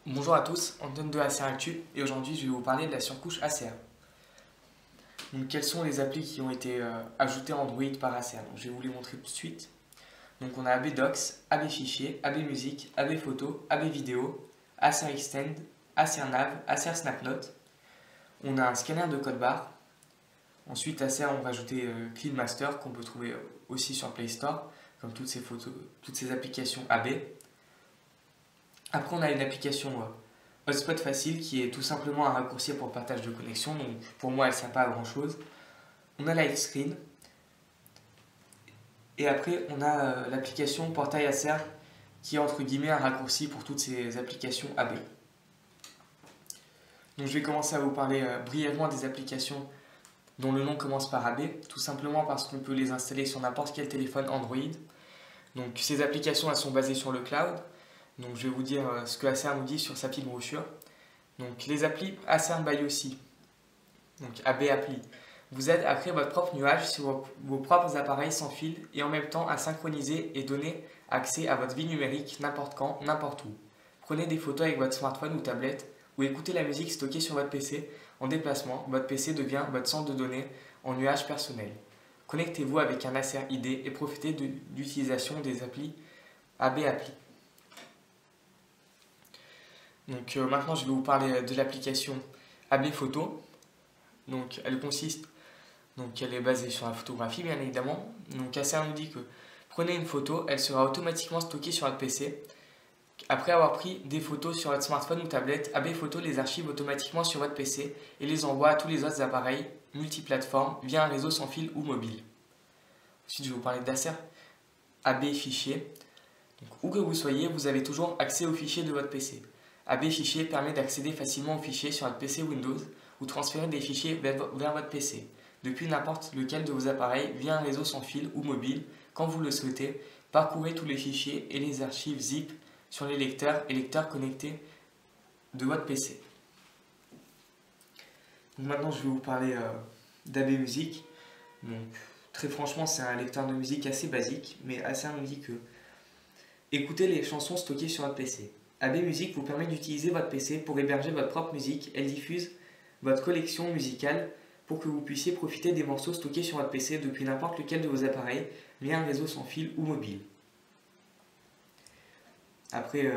Bonjour à tous, Antoine de ACR Actu et aujourd'hui je vais vous parler de la surcouche ACR. Donc quelles sont les applis qui ont été ajoutées à Android par ACR? Je vais vous les montrer tout de suite. Donc on a AB Docs, AB Fichier, AB Musique, AB Photo, AB Vidéo, ACR Extend, ACR Nav, ACR Snapnote. On a un scanner de code barre. Ensuite ACR on va ajouter Clean Master qu'on peut trouver aussi sur Play Store, comme toutes ces applications AB. Après on a une application Hotspot Facile qui est tout simplement un raccourci pour le partage de connexion, donc pour moi elle ne sert pas à grand chose. On a Livescreen et après on a l'application Portail ACR qui est entre guillemets un raccourci pour toutes ces applications AB. Donc je vais commencer à vous parler brièvement des applications dont le nom commence par AB, tout simplement parce qu'on peut les installer sur n'importe quel téléphone Android. Donc ces applications elles sont basées sur le cloud. Donc je vais vous dire ce que ACR nous dit sur sa petite brochure. Donc les applis ACR by aussi, donc AB Appli, vous aide à créer votre propre nuage sur vos propres appareils sans fil et en même temps à synchroniser et donner accès à votre vie numérique n'importe quand, n'importe où. Prenez des photos avec votre smartphone ou tablette ou écoutez la musique stockée sur votre PC en déplacement. Votre PC devient votre centre de données en nuage personnel. Connectez-vous avec un ACR ID et profitez de l'utilisation des applis AB Appli. Donc maintenant je vais vous parler de l'application AB Photo. Donc elle est basée sur la photographie bien évidemment. Donc ACR nous dit que prenez une photo, elle sera automatiquement stockée sur votre PC. Après avoir pris des photos sur votre smartphone ou tablette, AB Photo les archive automatiquement sur votre PC et les envoie à tous les autres appareils multiplateformes via un réseau sans fil ou mobile. Ensuite je vais vous parler d'ACR AB Fichier. Donc, où que vous soyez, vous avez toujours accès aux fichiers de votre PC. AB Fichier permet d'accéder facilement aux fichiers sur votre PC Windows ou transférer des fichiers vers votre PC, depuis n'importe lequel de vos appareils via un réseau sans fil ou mobile, quand vous le souhaitez. Parcourez tous les fichiers et les archives zip sur les lecteurs et lecteurs connectés de votre PC. Donc maintenant, je vais vous parler d'AB Musique. Donc, très franchement, c'est un lecteur de musique assez basique, mais assez nous dit que écoutez les chansons stockées sur votre PC. AB Musique vous permet d'utiliser votre PC pour héberger votre propre musique. Elle diffuse votre collection musicale pour que vous puissiez profiter des morceaux stockés sur votre PC depuis n'importe lequel de vos appareils via un réseau sans fil ou mobile. Après,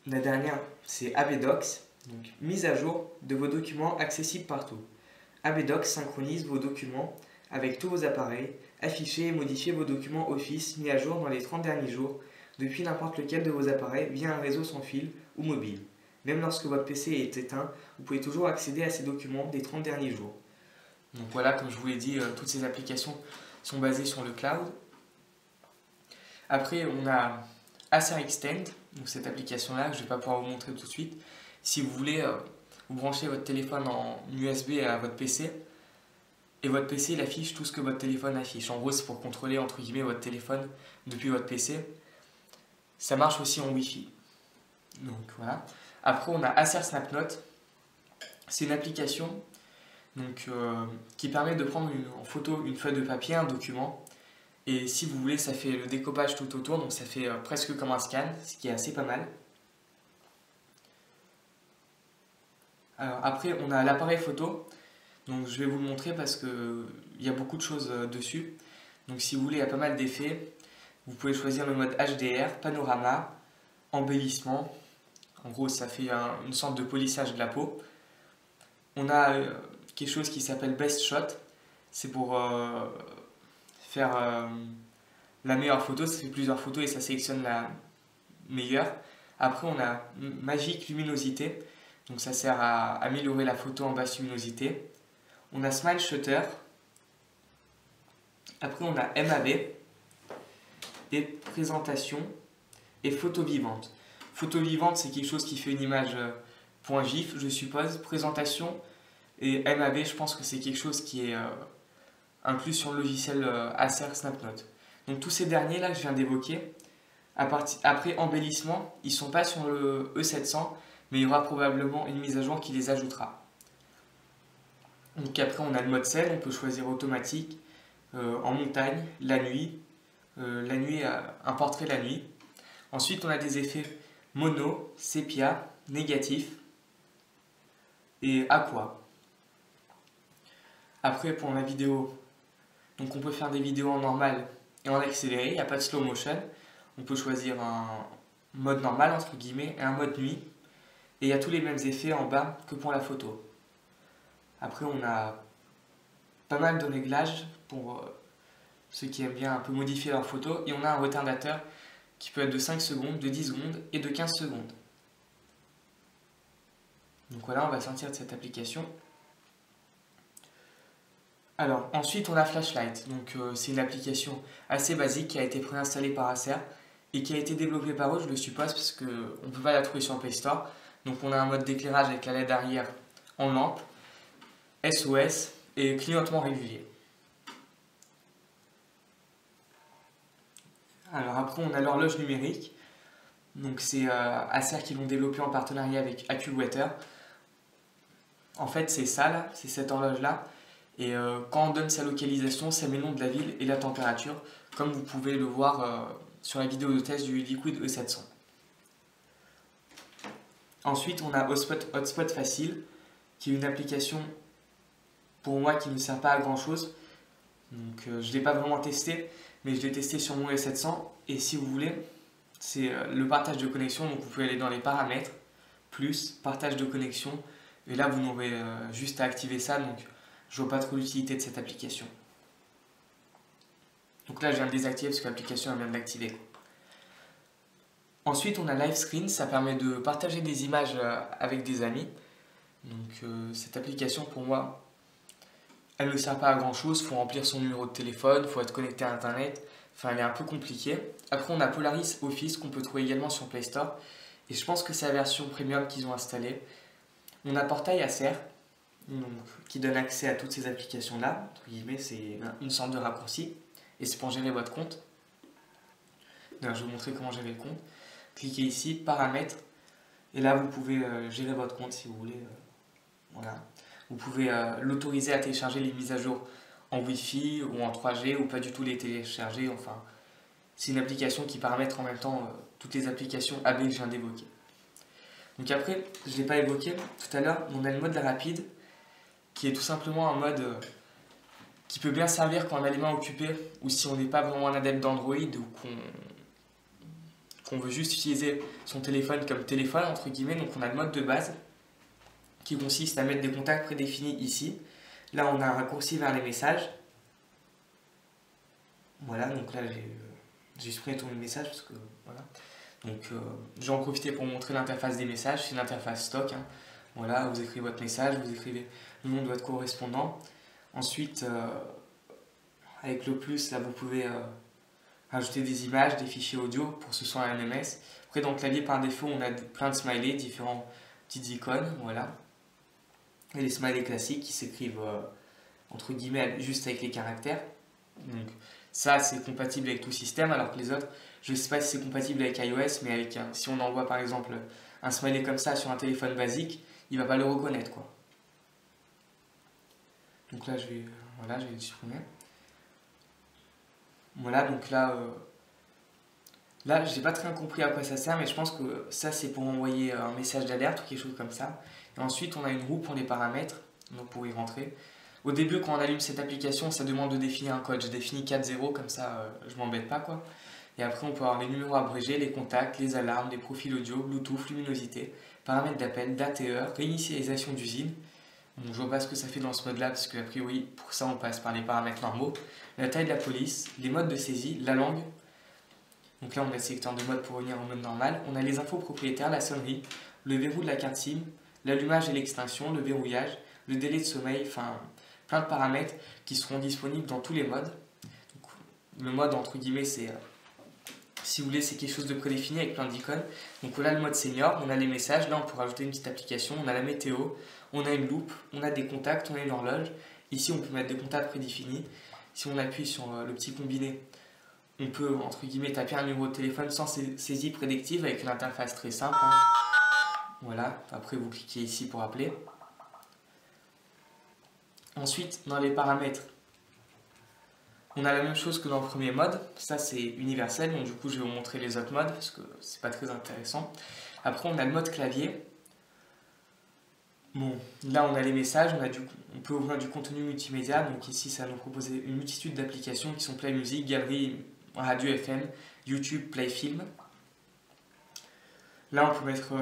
la dernière, c'est AB Docs, donc mise à jour de vos documents accessibles partout. AB Docs synchronise vos documents avec tous vos appareils, affichez et modifiez vos documents Office mis à jour dans les 30 derniers jours depuis n'importe lequel de vos appareils via un réseau sans fil ou mobile. Même lorsque votre PC est éteint, vous pouvez toujours accéder à ces documents des 30 derniers jours. Donc voilà, comme je vous l'ai dit, toutes ces applications sont basées sur le cloud. Après, on a ACR Extend, donc cette application-là, que je ne vais pas pouvoir vous montrer tout de suite. Si vous voulez, vous branchez votre téléphone en USB à votre PC, et votre PC il affiche tout ce que votre téléphone affiche. En gros, c'est pour contrôler entre guillemets votre téléphone depuis votre PC. Ça marche aussi en Wi-Fi. Donc voilà. Après, on a ACR Snapnote. C'est une application qui permet de prendre en photo une feuille de papier, un document. Et si vous voulez, ça fait le découpage tout autour. Donc ça fait presque comme un scan, ce qui est assez pas mal. Alors, après, on a l'appareil photo. Donc je vais vous le montrer parce qu'il y a beaucoup de choses dessus. Donc si vous voulez, il y a pas mal d'effets. Vous pouvez choisir le mode HDR, panorama, embellissement. En gros, ça fait une sorte de polissage de la peau. On a quelque chose qui s'appelle Best Shot. C'est pour faire la meilleure photo. Ça fait plusieurs photos et ça sélectionne la meilleure. Après, on a Magic Luminosité. Donc ça sert à améliorer la photo en basse luminosité. On a Smile Shutter. Après, on a MAV. Et présentation et photo vivante. Photo vivante, c'est quelque chose qui fait une image .gif, je suppose. Présentation et MAV, je pense que c'est quelque chose qui est inclus sur le logiciel ACR Snapnote. Donc tous ces derniers là que je viens d'évoquer, après embellissement, ils ne sont pas sur le E700, mais il y aura probablement une mise à jour qui les ajoutera. Donc après on a le mode scène, on peut choisir automatique, en montagne, la nuit, un portrait la nuit. Ensuite on a des effets mono, sépia, négatif et aqua. Après pour la vidéo, donc on peut faire des vidéos en normal et en accéléré, il n'y a pas de slow motion. On peut choisir un mode normal entre guillemets et un mode nuit. Et il y a tous les mêmes effets en bas que pour la photo. Après on a pas mal de réglages pour ceux qui aiment bien un peu modifier leur photo. Et on a un retardateur qui peut être de 5 secondes, de 10 secondes et de 15 secondes. Donc voilà, on va sortir de cette application. Alors ensuite on a Flashlight. Donc c'est une application assez basique qui a été préinstallée par Acer et qui a été développée par eux, je le suppose, parce qu'on ne peut pas la trouver sur le Play Store. Donc on a un mode d'éclairage avec la LED arrière en lampe, SOS et clignotement régulier. Alors après on a l'horloge numérique. Donc c'est Acer qui l'ont développé en partenariat avec AccuWeather. En fait c'est ça là, c'est cette horloge là. Et quand on donne sa localisation, ça met le nom de la ville et la température, comme vous pouvez le voir sur la vidéo de test du Liquid E700. Ensuite, on a Hotspot Facile, qui est une application pour moi qui ne sert pas à grand chose. Donc je ne l'ai pas vraiment testé, mais je l'ai testé sur mon E700. Et si vous voulez, c'est le partage de connexion. Donc vous pouvez aller dans les paramètres, plus partage de connexion. Et là, vous n'aurez juste à activer ça. Donc je vois pas trop l'utilité de cette application. Donc là, je viens de désactiver parce que l'application vient de l'activer. Ensuite, on a Live Screen, ça permet de partager des images avec des amis. Donc cette application, pour moi, elle ne sert pas à grand chose. Il faut remplir son numéro de téléphone, il faut être connecté à Internet. Enfin, elle est un peu compliquée. Après, on a Polaris Office qu'on peut trouver également sur Play Store. Et je pense que c'est la version premium qu'ils ont installée. On a Portail Acer, donc, qui donne accès à toutes ces applications-là. Entre guillemets, c'est une sorte de raccourci. Et c'est pour gérer votre compte. Donc, je vais vous montrer comment gérer le compte. Cliquez ici, paramètres, et là vous pouvez gérer votre compte si vous voulez. Voilà. Vous pouvez l'autoriser à télécharger les mises à jour en Wi-Fi ou en 3G ou pas du tout les télécharger. Enfin, c'est une application qui paramètre en même temps toutes les applications AB que je viens d'évoquer. Donc après, je ne l'ai pas évoqué tout à l'heure, on a le mode rapide qui est tout simplement un mode qui peut bien servir quand on a les mains occupées ou si on n'est pas vraiment un adepte d'Android ou qu'on veut juste utiliser son téléphone comme téléphone, entre guillemets. Donc on a le mode de base qui consiste à mettre des contacts prédéfinis ici. Là on a un raccourci vers les messages. Voilà, donc là j'ai supprimé tous mes messages parce que voilà. Donc je vais en profiter pour montrer l'interface des messages. C'est une interface stock. Hein. Voilà, vous écrivez votre message, vous écrivez le nom de votre correspondant. Ensuite, avec le plus, là vous pouvez ajouter des images, des fichiers audio pour ce soit un MMS. Après, dans le clavier, par défaut, on a plein de smileys, différents petites icônes, voilà. Et les smileys classiques qui s'écrivent, entre guillemets, juste avec les caractères. Donc, ça, c'est compatible avec tout système, alors que les autres, je ne sais pas si c'est compatible avec iOS, mais avec si on envoie, par exemple, un smiley comme ça sur un téléphone basique, il ne va pas le reconnaître, quoi. Donc là, je vais le supprimer. Voilà, donc là, j'ai pas très bien compris à quoi ça sert, mais je pense que ça, c'est pour envoyer un message d'alerte ou quelque chose comme ça. Et ensuite, on a une roue pour les paramètres, donc pour y rentrer. Au début, quand on allume cette application, ça demande de définir un code. Je définis 4.0, comme ça, je m'embête pas, quoi. Et après, on peut avoir les numéros abrégés, les contacts, les alarmes, les profils audio, Bluetooth, luminosité, paramètres d'appel, date et heure, réinitialisation d'usine. Donc, je vois pas ce que ça fait dans ce mode-là, parce qu'a priori, pour ça, on passe par les paramètres normaux. La taille de la police, les modes de saisie, la langue. Donc là, on a le sélecteur de mode pour revenir en mode normal. On a les infos propriétaires, la sonnerie, le verrou de la carte SIM, l'allumage et l'extinction, le verrouillage, le délai de sommeil, enfin plein de paramètres qui seront disponibles dans tous les modes. Donc, le mode, entre guillemets, c'est, si vous voulez, c'est quelque chose de prédéfini avec plein d'icônes. Donc on a le mode senior, on a les messages, là on peut rajouter une petite application, on a la météo, on a une loupe, on a des contacts, on a une horloge. Ici, on peut mettre des contacts prédéfinis. Si on appuie sur le petit combiné, on peut, entre guillemets, taper un numéro de téléphone sans saisie prédictive avec une interface très simple. Hein. Voilà, après vous cliquez ici pour appeler. Ensuite, dans les paramètres, On a la même chose que dans le premier mode, ça c'est universel, donc du coup je vais vous montrer les autres modes parce que c'est pas très intéressant. Après on a le mode clavier. Bon, là on a les messages, on peut ouvrir du contenu multimédia, donc ici ça va nous proposer une multitude d'applications qui sont Play Music, Galerie, Radio FM, YouTube, Play Film. Là on peut mettre,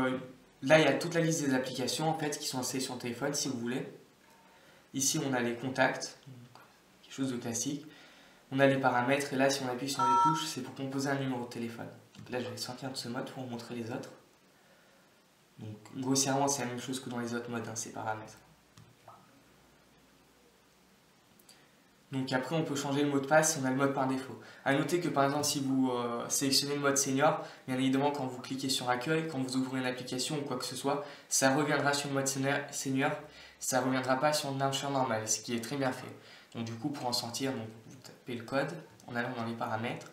là il y a toute la liste des applications en fait qui sont installées sur le téléphone si vous voulez. Ici on a les contacts, quelque chose de classique. On a les paramètres et là si on appuie sur les touches c'est pour composer un numéro de téléphone. Donc là je vais sortir de ce mode pour vous montrer les autres. Donc grossièrement c'est la même chose que dans les autres modes, hein, ces paramètres. Donc après on peut changer le mot de passe, on a le mode par défaut. A noter que par exemple si vous sélectionnez le mode senior, bien évidemment quand vous cliquez sur accueil, quand vous ouvrez une application ou quoi que ce soit, ça reviendra sur le mode senior, ça ne reviendra pas sur le launcher normal, ce qui est très bien fait. Donc du coup pour en sortir, donc, vous tapez le code en allant dans les paramètres.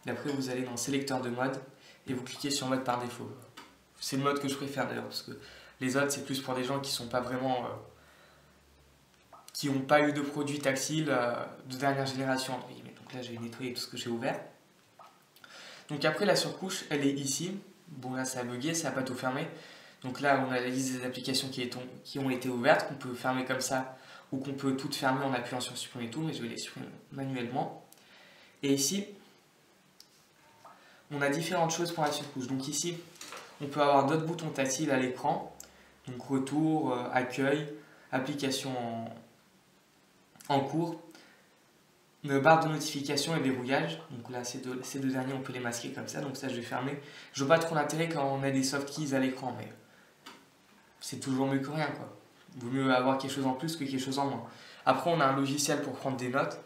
Et après vous allez dans sélecteur de mode et vous cliquez sur mode par défaut. C'est le mode que je préfère d'ailleurs parce que les autres c'est plus pour des gens qui sont pas vraiment qui n'ont pas eu de produits tactiles de dernière génération entre guillemets. Donc là je vais nettoyer tout ce que j'ai ouvert. Donc après la surcouche elle est ici. Bon là ça a bugué, ça n'a pas tout fermé. Donc là on a la liste des applications qui ont été ouvertes, qu'on peut fermer comme ça ou qu'on peut toutes fermer en appuyant sur supprimer tout, mais je vais les supprimer manuellement. Et ici on a différentes choses pour la surcouche. Donc ici on peut avoir d'autres boutons tactiles à l'écran, donc retour, accueil, application en cours, une barre de notification et verrouillage. Donc là, ces deux derniers, on peut les masquer comme ça, donc ça je vais fermer. Je vois pas trop l'intérêt quand on a des soft keys à l'écran, mais c'est toujours mieux que rien, quoi. Vaut mieux avoir quelque chose en plus que quelque chose en moins. Après, on a un logiciel pour prendre des notes.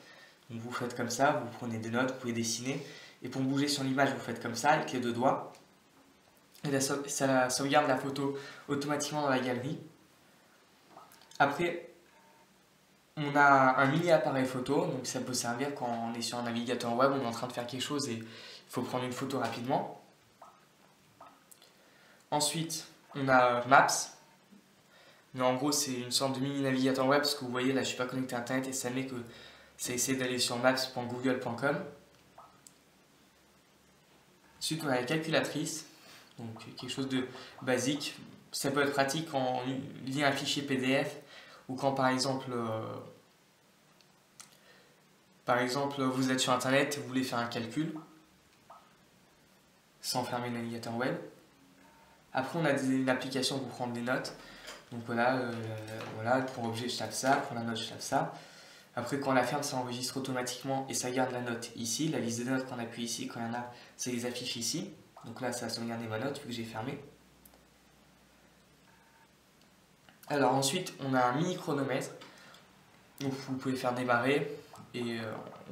Donc vous faites comme ça, vous prenez des notes, vous pouvez dessiner. Et pour bouger sur l'image, vous faites comme ça, avec les deux doigts. Et ça sauvegarde la photo automatiquement dans la galerie. Après, on a un mini appareil photo, donc ça peut servir quand on est sur un navigateur web, on est en train de faire quelque chose et il faut prendre une photo rapidement. Ensuite, on a Maps. Mais en gros, c'est une sorte de mini navigateur web parce que vous voyez, là, je ne suis pas connecté à Internet et ça met que ça essaie d'aller sur maps.google.com. Ensuite, on a la calculatrice. Donc quelque chose de basique, ça peut être pratique quand on lit un fichier PDF ou quand par exemple vous êtes sur internet et vous voulez faire un calcul sans fermer le navigateur web. Après on a une application pour prendre des notes, donc voilà, pour objet je tape ça, pour la note je tape ça. Après quand on la ferme ça enregistre automatiquement et ça garde la note ici, la liste des notes qu'on appuie ici, quand il y en a ça les affiche ici. Donc là, ça va sauvegarder ma note vu que j'ai fermé. Alors ensuite, on a un mini chronomètre. Donc vous pouvez faire démarrer et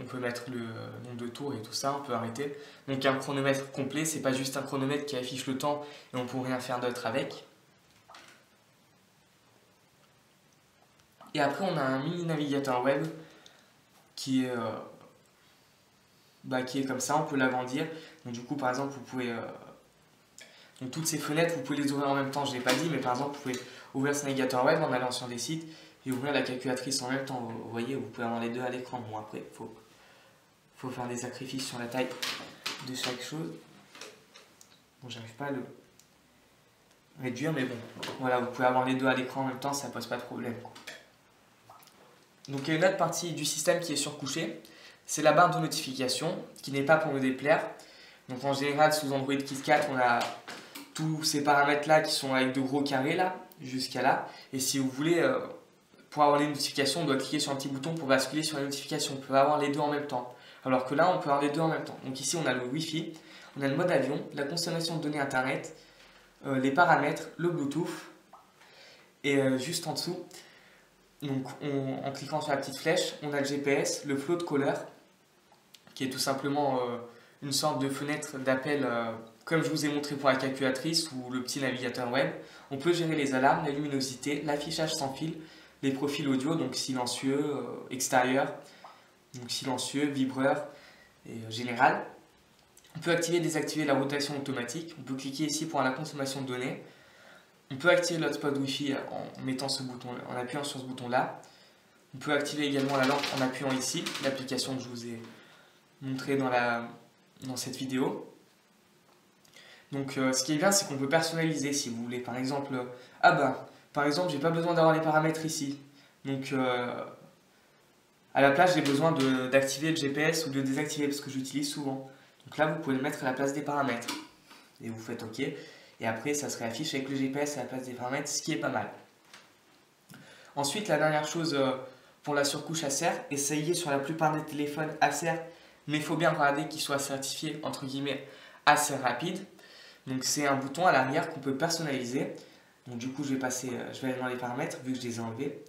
on peut mettre le nombre de tours et tout ça, on peut arrêter. Donc un chronomètre complet, c'est pas juste un chronomètre qui affiche le temps et on peut rien faire d'autre avec. Et après, on a un mini navigateur web qui est comme ça, on peut l'agrandir. Donc du coup par exemple vous pouvez donc toutes ces fenêtres vous pouvez les ouvrir en même temps, je ne l'ai pas dit, mais par exemple vous pouvez ouvrir ce navigateur web en allant sur des sites et ouvrir la calculatrice en même temps. Vous voyez, vous pouvez avoir les deux à l'écran. Bon après il faut faire des sacrifices sur la taille de chaque chose. Bon, j'arrive pas à le réduire, mais bon, voilà, vous pouvez avoir les deux à l'écran en même temps, ça pose pas de problème. Donc il y a une autre partie du système qui est surcouchée. C'est la barre de notification qui n'est pas pour me déplaire. Donc en général sous Android KitKat on a tous ces paramètres là qui sont avec de gros carrés là jusqu'à là. Et si vous voulez pour avoir les notifications on doit cliquer sur un petit bouton pour basculer sur les notifications. On peut avoir les deux en même temps. Alors que là on peut avoir les deux en même temps. Donc ici on a le Wi-Fi, on a le mode avion, la consommation de données internet, les paramètres, le Bluetooth et juste en dessous. Donc en cliquant sur la petite flèche on a le GPS, le float caller qui est tout simplement une sorte de fenêtre d'appel comme je vous ai montré pour la calculatrice ou le petit navigateur web. On peut gérer les alarmes, la luminosité, l'affichage sans fil, les profils audio, donc silencieux, extérieur, donc silencieux, vibreur et général. On peut activer et désactiver la rotation automatique. On peut cliquer ici pour la consommation de données. On peut activer l'hotspot Wi-Fi en mettant ce bouton, en appuyant sur ce bouton là. On peut activer également la lampe en appuyant ici, l'application que je vous ai montré dans cette vidéo. Donc ce qui est bien, c'est qu'on peut personnaliser si vous voulez. Par exemple, j'ai pas besoin d'avoir les paramètres ici. Donc à la place, j'ai besoin d'activer le GPS ou de le désactiver parce que j'utilise souvent. Donc là, vous pouvez le mettre à la place des paramètres. Et vous faites OK. Et après, ça se réaffiche avec le GPS à la place des paramètres, ce qui est pas mal. Ensuite, la dernière chose pour la surcouche Acer, essayez sur la plupart des téléphones Acer, mais il faut bien regarder qu'il soit certifié entre guillemets Acer rapide. Donc c'est un bouton à l'arrière qu'on peut personnaliser. Donc du coup, je vais aller dans les paramètres vu que je les ai enlevés.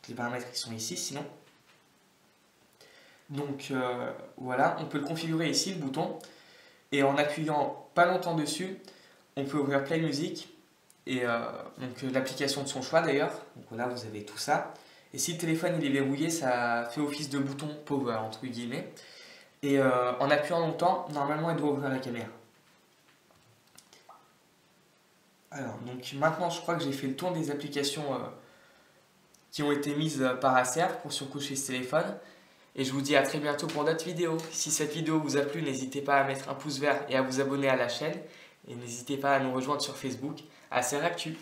Les paramètres qui sont ici sinon. Donc voilà, on peut le configurer ici le bouton. Et en appuyant pas longtemps dessus, on peut ouvrir Play Music. Et donc l'application de son choix d'ailleurs. Donc voilà, vous avez tout ça. Et si le téléphone il est verrouillé, ça fait office de bouton power entre guillemets. Et en appuyant longtemps, normalement il doit ouvrir la caméra. Alors, donc maintenant je crois que j'ai fait le tour des applications qui ont été mises par Acer pour surcoucher ce téléphone. Et je vous dis à très bientôt pour d'autres vidéos. Si cette vidéo vous a plu, n'hésitez pas à mettre un pouce vert et à vous abonner à la chaîne. Et n'hésitez pas à nous rejoindre sur Facebook, Acer Actu.